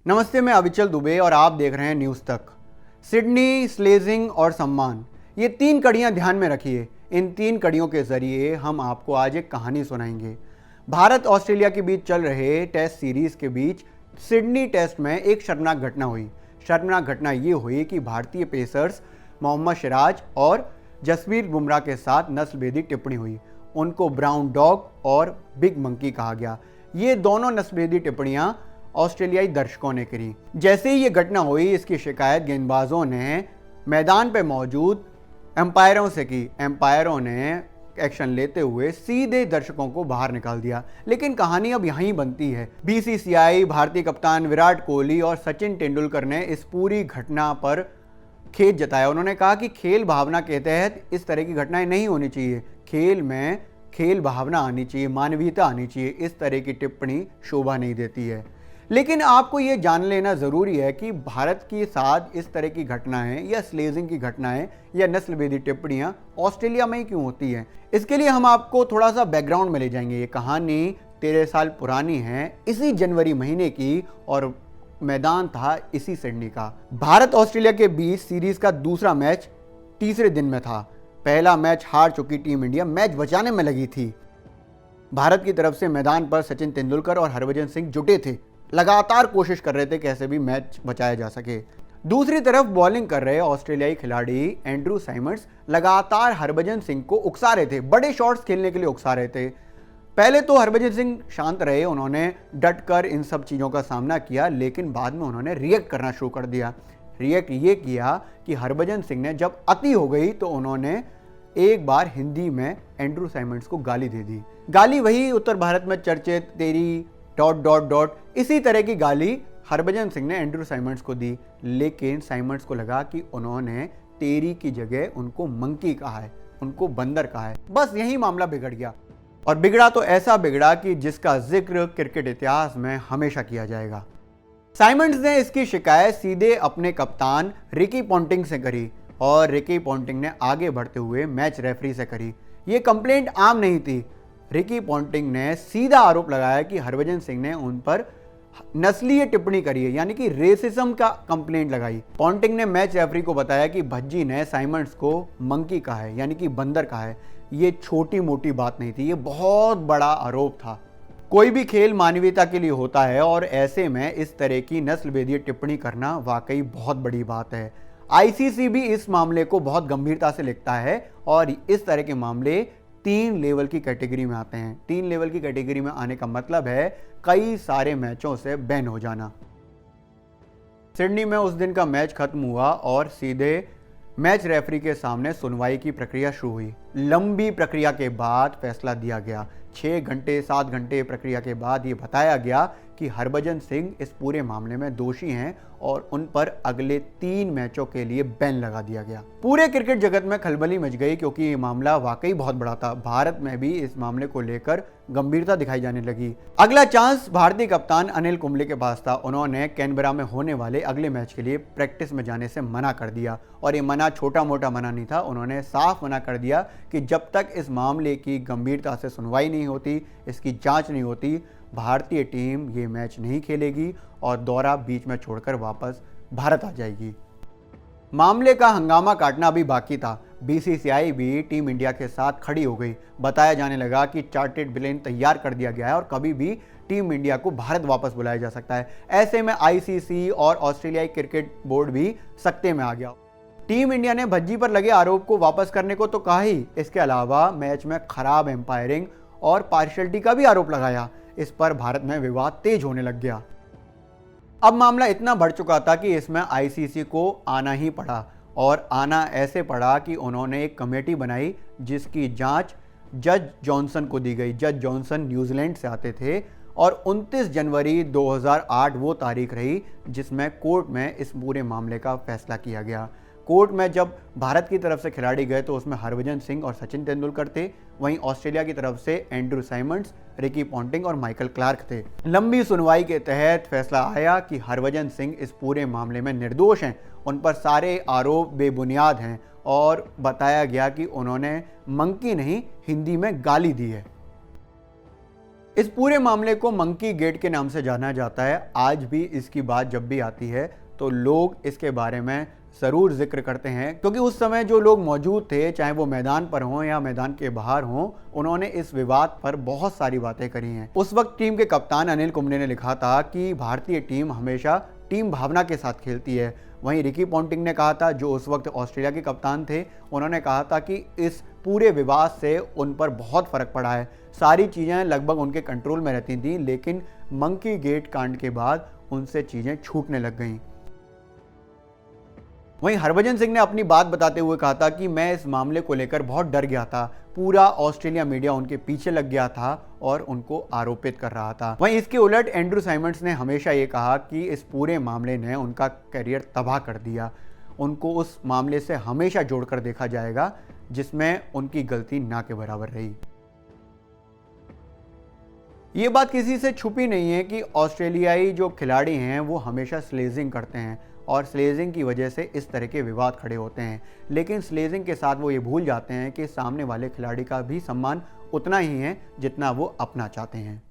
नमस्ते, मैं अविचल दुबे और आप देख रहे हैं न्यूज़ तक। सिडनी, स्लेजिंग और सम्मान, ये तीन कड़ियां ध्यान में रखिए। इन तीन कड़ियों के जरिए हम आपको आज एक कहानी सुनाएंगे। भारत ऑस्ट्रेलिया के बीच चल रहे टेस्ट सीरीज के बीच सिडनी टेस्ट में एक शर्मनाक घटना हुई। शर्मनाक घटना ये हुई कि भारतीय पेसर्स मोहम्मद सिराज और जसप्रीत बुमराह के साथ नस्लभेदी टिप्पणी हुई। उनको ब्राउन डॉग और बिग मंकी कहा गया। ये दोनों नस्लभेदी टिप्पणियां ऑस्ट्रेलियाई दर्शकों ने करी। जैसे ही ये घटना हुई, इसकी शिकायत गेंदबाजों ने मैदान पर मौजूद एम्पायरों से की। एम्पायरों ने एक्शन लेते हुए सीधे दर्शकों को बाहर निकाल दिया। लेकिन कहानी अब यहीं बनती है। बीसीसीआई, भारतीय कप्तान विराट कोहली और सचिन तेंदुलकर ने इस पूरी घटना पर खेद जताया। उन्होंने कहा कि खेल भावना के तहत इस तरह की घटनाएं नहीं होनी चाहिए। खेल में खेल भावना आनी चाहिए, मानवीयता आनी चाहिए। इस तरह की टिप्पणी शोभा नहीं देती है। लेकिन आपको ये जान लेना ज़रूरी है कि भारत के साथ इस तरह की घटनाएं या स्लेजिंग की घटनाएं या नस्लभेदी टिप्पणियां ऑस्ट्रेलिया में ही क्यों होती हैं। इसके लिए हम आपको थोड़ा सा बैकग्राउंड में ले जाएंगे। ये कहानी 13 साल पुरानी है, इसी जनवरी महीने की, और मैदान था इसी सिडनी का। भारत ऑस्ट्रेलिया के बीच सीरीज का दूसरा मैच तीसरे दिन में था। पहला मैच हार चुकी टीम इंडिया मैच बचाने में लगी थी। भारत की तरफ से मैदान पर सचिन तेंदुलकर और हरभजन सिंह जुटे थे, लगातार कोशिश कर रहे थे कैसे भी मैच बचाया जा सके। दूसरी तरफ बॉलिंग कर रहे ऑस्ट्रेलियाई खिलाड़ी एंड्रू साइमंड्स लगातार हरभजन सिंह को उकसा रहे थे, बड़े शॉट्स खेलने के लिए उकसा रहे थे। पहले तो हरभजन सिंह शांत रहे, उन्होंने डटकर इन सब चीज़ों का सामना किया, लेकिन बाद में उन्होंने रिएक्ट करना शुरू कर दिया। रिएक्ट ये किया कि हरभजन सिंह ने जब अति हो गई तो उन्होंने एक बार हिंदी में एंड्रू साइमंड्स को गाली दे दी। गाली वही उत्तर भारत में चर्चित तेरी ... इसी तरह की गाली हरभजन सिंह ने एंड्रू साइमंड्स को दी। लेकिन साइमंड्स को लगा कि उन्होंने तेरी की जगह उनको मंकी कहा है, उनको बंदर कहा है। बस यही मामला बिगड़ गया, और बिगड़ा तो ऐसा बिगड़ा कि जिसका जिक्र क्रिकेट इतिहास में हमेशा किया जाएगा। साइमंड्स ने इसकी शिकायत सीधे अपने कप्तान रिकी पॉन्टिंग से करी, और रिकी पॉन्टिंग ने आगे बढ़ते हुए मैच रेफरी से करी। ये कंप्लेंट आम नहीं थी। रिकी पॉन्टिंग ने सीधा आरोप लगाया कि हरभजन सिंह ने उन पर नस्लीय टिप्पणी करी है, यानी कि रेसिज्म का कंप्लेंट लगाई। पॉन्टिंग ने मैच रेफरी को बताया कि भज्जी ने साइमंड्स को मंकी कहा है, यानी कि बंदर कहा है। ये छोटी मोटी बात नहीं थी, ये बहुत बड़ा आरोप था। कोई भी खेल मानवीयता के लिए होता है, और ऐसे में इस तरह की नस्लभेदी टिप्पणी करना वाकई बहुत बड़ी बात है। आईसीसी भी इस मामले को बहुत गंभीरता से लिखता है, और इस तरह के मामले 3 लेवल की कैटेगरी में आते हैं। 3 लेवल की कैटेगरी में आने का मतलब है कई सारे मैचों से बैन हो जाना। सिडनी में उस दिन का मैच खत्म हुआ और सीधे मैच रेफरी के सामने सुनवाई की प्रक्रिया शुरू हुई। लंबी प्रक्रिया के बाद फैसला दिया गया। 6 घंटे 7 घंटे प्रक्रिया के बाद ये बताया गया कि हरभजन सिंह इस पूरे मामले में दोषी हैं, और उन पर अगले 3 मैचों के लिए बैन लगा दिया गया। पूरे क्रिकेट जगत में खलबली मच गई, क्योंकि ये मामला वाकई बहुत बड़ा था। भारत में भी इस मामले को लेकर गंभीरता दिखाई जाने लगी। अगला चांस भारतीय कप्तान अनिल कुंबले के पास था। उन्होंने कैनबरा में होने वाले अगले मैच के लिए प्रैक्टिस में जाने से मना कर दिया, और ये मना छोटा मोटा मना नहीं था। उन्होंने साफ मना कर दिया कि जब तक इस मामले की गंभीरता से सुनवाई नहीं होती, इसकी जांच नहीं होती, भारतीय टीम ये मैच नहीं खेलेगी और दौरा बीच में छोड़कर वापस भारत आ जाएगी। मामले का हंगामा काटना अभी बाकी था। बीसीसीआई भी टीम इंडिया के साथ खड़ी हो गई। बताया जाने लगा कि चार्टेड प्लेन तैयार कर दिया गया है, और कभी भी टीम इंडिया को भारत वापस बुलाया जा सकता है। ऐसे में आईसीसी और ऑस्ट्रेलियाई क्रिकेट बोर्ड भी सकते में आ गया। टीम इंडिया ने भज्जी पर लगे आरोप को वापस करने को तो कहा ही, इसके अलावा मैच में खराब एम्पायरिंग और पार्शियलिटी का भी आरोप लगाया। इस पर भारत में विवाद तेज होने लग गया। अब मामला इतना बढ़ चुका था कि इसमें आईसीसी को आना ही पड़ा, और आना ऐसे पड़ा कि उन्होंने एक कमेटी बनाई जिसकी जांच जज जॉनसन को दी गई। जज जॉनसन न्यूजीलैंड से आते थे, और 29 जनवरी 2008 वो तारीख रही जिसमें कोर्ट में इस पूरे मामले का फैसला किया गया। कोर्ट में जब भारत की तरफ से खिलाड़ी गए तो उसमें हरभजन सिंह और सचिन तेंदुलकर थे। वहीं ऑस्ट्रेलिया की तरफ से एंड्रू साइमंड्स, रिकी पॉन्टिंग और माइकल क्लार्क थे। लंबी सुनवाई के तहत फैसला आया कि हरभजन सिंह इस पूरे मामले में निर्दोष हैं, उन पर सारे आरोप बेबुनियाद हैं, और बताया गया कि उन्होंने मंकी नहीं, हिंदी में गाली दी है। इस पूरे मामले को मंकी गेट के नाम से जाना जाता है। आज भी इसकी बात जब भी आती है तो लोग इसके बारे में ज़रूर जिक्र करते हैं, क्योंकि उस समय जो लोग मौजूद थे, चाहे वो मैदान पर हों या मैदान के बाहर हों, उन्होंने इस विवाद पर बहुत सारी बातें करी हैं। उस वक्त टीम के कप्तान अनिल कुंबले ने लिखा था कि भारतीय टीम हमेशा टीम भावना के साथ खेलती है। वहीं रिकी पॉन्टिंग ने कहा था, जो उस वक्त ऑस्ट्रेलिया के कप्तान थे, उन्होंने कहा था कि इस पूरे विवाद से उन पर बहुत फ़र्क पड़ा है। सारी चीज़ें लगभग उनके कंट्रोल में रहती थीं, लेकिन मंकी गेट कांड के बाद उनसे चीज़ें छूटने लग गईं। वहीं हरभजन सिंह ने अपनी बात बताते हुए कहा था कि मैं इस मामले को लेकर बहुत डर गया था। पूरा ऑस्ट्रेलिया मीडिया उनके पीछे लग गया था और उनको आरोपित कर रहा था। वहीं इसके उलट एंड्रू साइमंड्स ने हमेशा ये कहा कि इस पूरे मामले ने उनका करियर तबाह कर दिया। उनको उस मामले से हमेशा जोड़कर देखा जाएगा जिसमें उनकी गलती ना के बराबर रही। ये बात किसी से छुपी नहीं है कि ऑस्ट्रेलियाई जो खिलाड़ी हैं वो हमेशा स्लेजिंग करते हैं और स्लेजिंग की वजह से इस तरह के विवाद खड़े होते हैं। लेकिन स्लेजिंग के साथ वो ये भूल जाते हैं कि सामने वाले खिलाड़ी का भी सम्मान उतना ही है जितना वो अपना चाहते हैं।